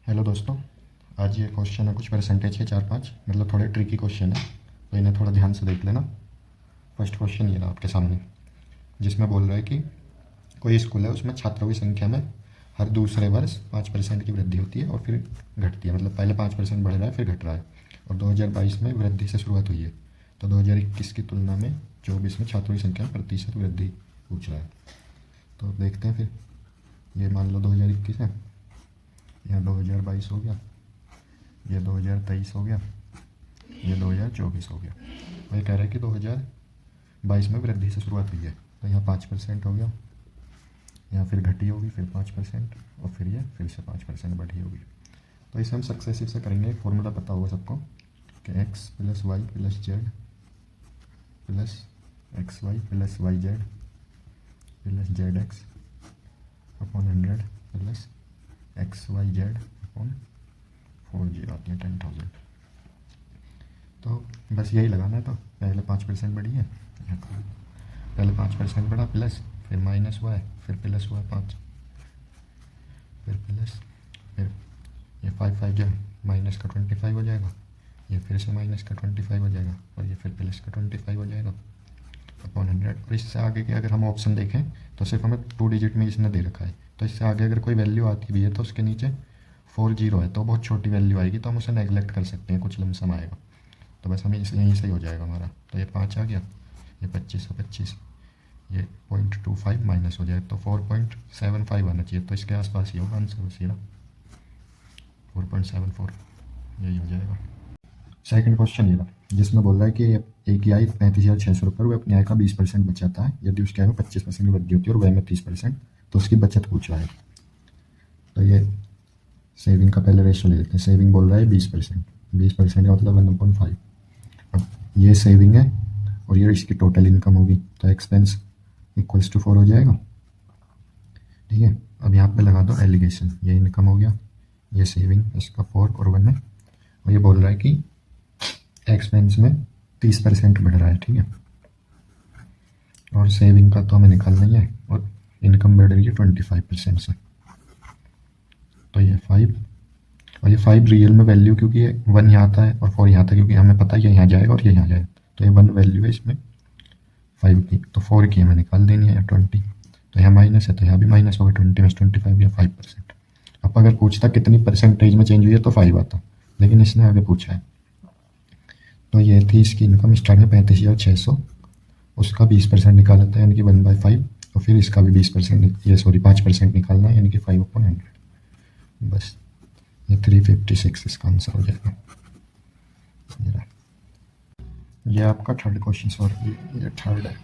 Hello दोस्तों। आज ये क्वेश्चन है कुछ परसेंटेज के 4-5, मतलब थोड़े ट्रिकी क्वेश्चन है, तो इन्हें थोड़ा ध्यान से देख लेना। फर्स्ट क्वेश्चन ये रहा आपके सामने, जिसमें बोल रहा है कि कोई स्कूल है, उसमें छात्रों की संख्या में हर दूसरे वर्ष 5% की वृद्धि होती है और फिर घटती है। मतलब पहले 5% बढ़ रहा है, फिर घट रहा है, और 2022 में वृद्धि से शुरुआत हुई है। तो 2021 की तुलना में 24 में छात्रों की संख्या में प्रतिशत वृद्धि पूछ रहा है। तो देखते हैं फिर। ये मान लो 2021 है, यहाँ 2022 हो गया, ये 2023 हो गया, ये 2024 हो गया। और ये कह रहा है कि 2022 में वृद्धि से शुरुआत हुई है, तो यहाँ 5% हो गया, यहाँ फिर घटी होगी, फिर 5%, और फिर ये फिर से 5% बढ़ी होगी। तो इसे हम सक्सेसिव से करेंगे। एक फॉर्मूला पता होगा सबको कि x + y + z plus xy + yz plus zx upon 100 plus xyz upon 40 आती है 10,000। तो बस यही लगाना है। तो पहले 5% बढ़ी है, पहले 5% बढ़ा, प्लस फिर माइनस हुआ है, फिर प्लस हुआ 5, फिर प्लस, फिर ये 5 जो माइनस का 25 हो जाएगा, ये फिर से माइनस का 25 हो जाएगा, और ये फिर प्लस का 25 हो जाएगा अपॉन 100। और इससे आगे के अगर हम ऑप्शन देखें तो सिर्फ हमें 2 डिजिट में इसने दे रखा है। तो इससे आगे अगर कोई वैल्यू आती भी है तो उसके नीचे 40 है, तो बहुत छोटी वैल्यू आएगी, तो हम उसे नेगलेक्ट कर सकते हैं, कुछ लमसम आएगा। तो बस हमें यहीं से ही हो जाएगा हमारा। तो ये 5 आ गया, ये 25 और 25, ये 0.25 माइनस हो जाए तो 4.75 आना चाहिए। तो इसके आसपास ही होगा आंसर, सीधा 4.74 यही हो जाएगा। सेकंड क्वेश्चन ये रहा, जिसमें बोल रहा है कि एक की आय 35,600 रुपये, वह अपनी आय का 20% बचाता है। यदि उसकी आय में 25% की वृद्धि होती है और वह में 30%, तो उसकी बचत पूछ रहा है। तो ये सेविंग का पहले रेशो ले लेते हैं। सेविंग बोल रहा है 20%, 20% का मतलब 1/5। अब ये सेविंग है और ये इसकी टोटल इनकम होगी, तो एक्सपेंस इक्वल्स टू 4 हो जाएगा। ठीक है, अब यहाँ पे लगा दो एलिगेशन, ये इनकम हो गया, ये सेविंग, इसका 4 और 1 है। और ये बोल रहा है कि एक्सपेंस में 30% बढ़ रहा है। ठीक है, और सेविंग का तो हमें निकालना ही है, और इनकम बढ़ रही है 25% से। तो ये 5, और ये 5 रियल में वैल्यू, क्योंकि ये 1 यहाँ आता है और 4 यहाँ आता है, क्योंकि हमें पता है ये यहाँ जाएगा और ये यहाँ जाएगा। तो ये 1 वैल्यू है इसमें 5 की, तो 4 की हमें निकाल देनी है 20। तो यहाँ माइनस है, तो यहाँ भी माइनस होगा, 20 में 25 या 5%। अब अगर पूछता कितनी परसेंटेज में चेंज हुई है तो 5 आता, लेकिन इसने आगे पूछा है। तो ये थी इसकी इनकम स्टार्ट में 35,600, उसका 20% निकाला था यानी कि 1/5, और फिर इसका भी 20%, ये सॉरी 5% निकालना है यानी कि 5/100। बस ये 356 इसका आंसर हो जाएगा। ये आपका थर्ड क्वेश्चन, सॉरी ये थर्ड है।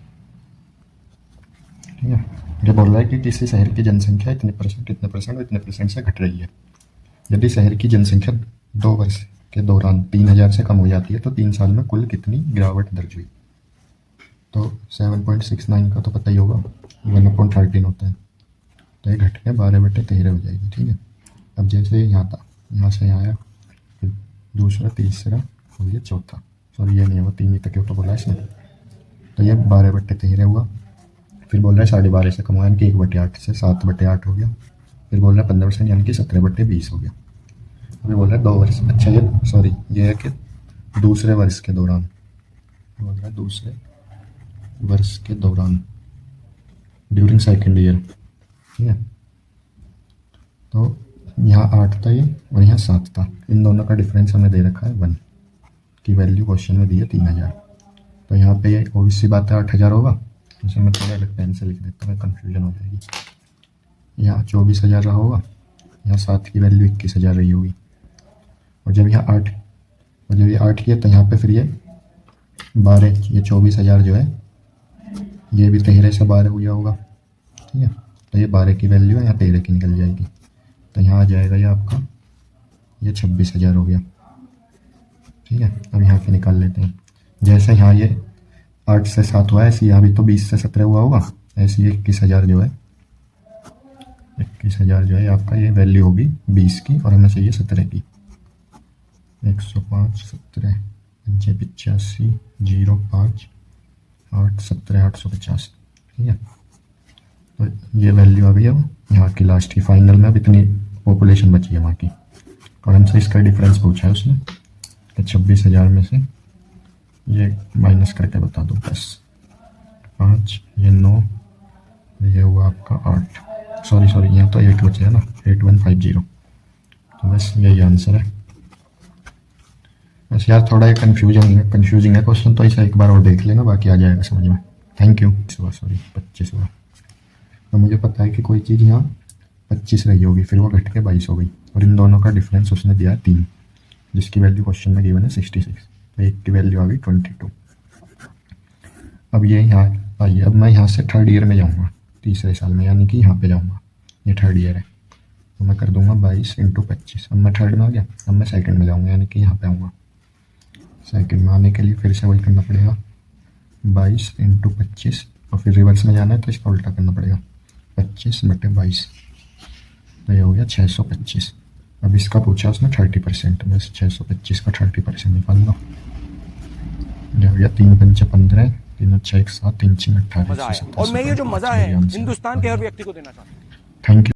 ठीक है, ये बोल रहा है कि किसी शहर की जनसंख्या इतने परसेंट और इतने परसेंट से घट रही है। यदि शहर की जनसंख्या 2 वर्ष के दौरान 3,000 से कम हो जाती है तो 3 साल में कुल कितनी गिरावट दर्ज हुई। तो 7.69 का तो पता ही होगा, 1/13 होता है, तो ये घट के 12/13 हो जाएगी। ठीक है, अब जैसे यहाँ था, यहाँ से यहाँ आया, फिर दूसरा, तीसरा और ये चौथा, सॉरी ये नहीं है, वो 3 ही तक तो बोला है इसने। तो ये 12/13 हुआ। फिर बोल रहा है 12.5 से कम हुआ, यानी कि 1/8 से 7/8 हो गया। फिर बोल रहा है 15%, यानी कि 17/20 हो गया। अभी बोल रहा है 2 वर्ष, अच्छा ये सॉरी ये है कि दूसरे वर्ष के दौरान, बोल रहा है दूसरे वर्ष के दौरान, ड्यूरिंग सेकेंड ईयर। ठीक है, तो यहाँ 8 था ये और यहाँ 7 था, इन दोनों का डिफरेंस हमें दे रखा है 1 की वैल्यू क्वेश्चन में दी है 3,000। तो यहाँ पे ये ऑब्वियस सी बात है 8,000 होगा, इसे मैं थोड़ा अलग पेन से लिख देता हूँ, कन्फ्यूजन हो जाएगी। यहाँ 24,000 रहा होगा, यहाँ 7 की वैल्यू 21,000 रही होगी, और जब यहाँ 8, और जब ये 8 की है तो यहाँ पे फिर ये 12, ये 24,000 जो है ये भी 13 से 12 हुआ होगा। ठीक है, तो ये 12 की वैल्यू है, यहाँ 13 की निकल जाएगी, तो यहाँ आ जाएगा ये आपका, ये 26,000 हो गया। ठीक है, अब यहाँ पे निकाल लेते हैं। जैसे यहाँ ये 8 से 7 हुआ है, ऐसे यहाँ भी तो 20 से 17 हुआ होगा, ऐसे ये 21,000 जो है, 21,000 जो है आपका ये वैल्यू होगी 20 की, और हमें चाहिए 17 की। 105 17 5 85 05 8 17 850। ठीक है, तो ये वैल्यू आ गई अब यहाँ की लास्ट की, फाइनल में अब इतनी पॉपुलेशन बची है वहाँ की। और हमसे इसका डिफरेंस पूछा है उसने कि 26,000 में से ये माइनस करके बता दो। 10, 5, ये 9, ये हुआ आपका 8, सॉरी यहाँ तो 8 बचे है ना, 8150। तो बस यही आंसर है। बस यार थोड़ा ये कन्फ्यूजिंग है क्वेश्चन, तो इसे एक बार और देख लेना, बाकी आ जाएगा समझ में। Thank you. 25 हुआ। तो मुझे पता है कि कोई चीज़ यहाँ 25 रही होगी, फिर वो घट के 22 हो गई, और इन दोनों का डिफरेंस उसने दिया है 3, जिसकी वैल्यू क्वेश्चन में गिवन है 66। तो एक की वैल्यू आ गई 22। अब ये यहाँ आइए, अब मैं यहाँ से थर्ड ईयर में जाऊँगा, तीसरे साल में, यानी कि यहाँ पे जाऊँगा, ये थर्ड ईयर है, तो मैं कर दूंगा 22 × 25। अब मैं थर्ड में आ गया, अब मैं सेकंड में जाऊँगा, यानी कि यहाँ पे आऊँगा। सेकंड में आने के लिए फिर से वही करना पड़ेगा, 22 × 25, और फिर रिवर्स में जाना है तो इसका उल्टा करना पड़ेगा, 25/22। तो ये हो गया 625। अब इसका पूछा उसने 30%, मैं 625 का 30% निकाल लो। ये हो गया 3 × 5 = 15, 3 × 6 = 7, 3 × 6 = 18। और मैं ये जो मजा है हिंदुस्तान के हर व्यक्ति को देना चाहता हूँ। Thank you.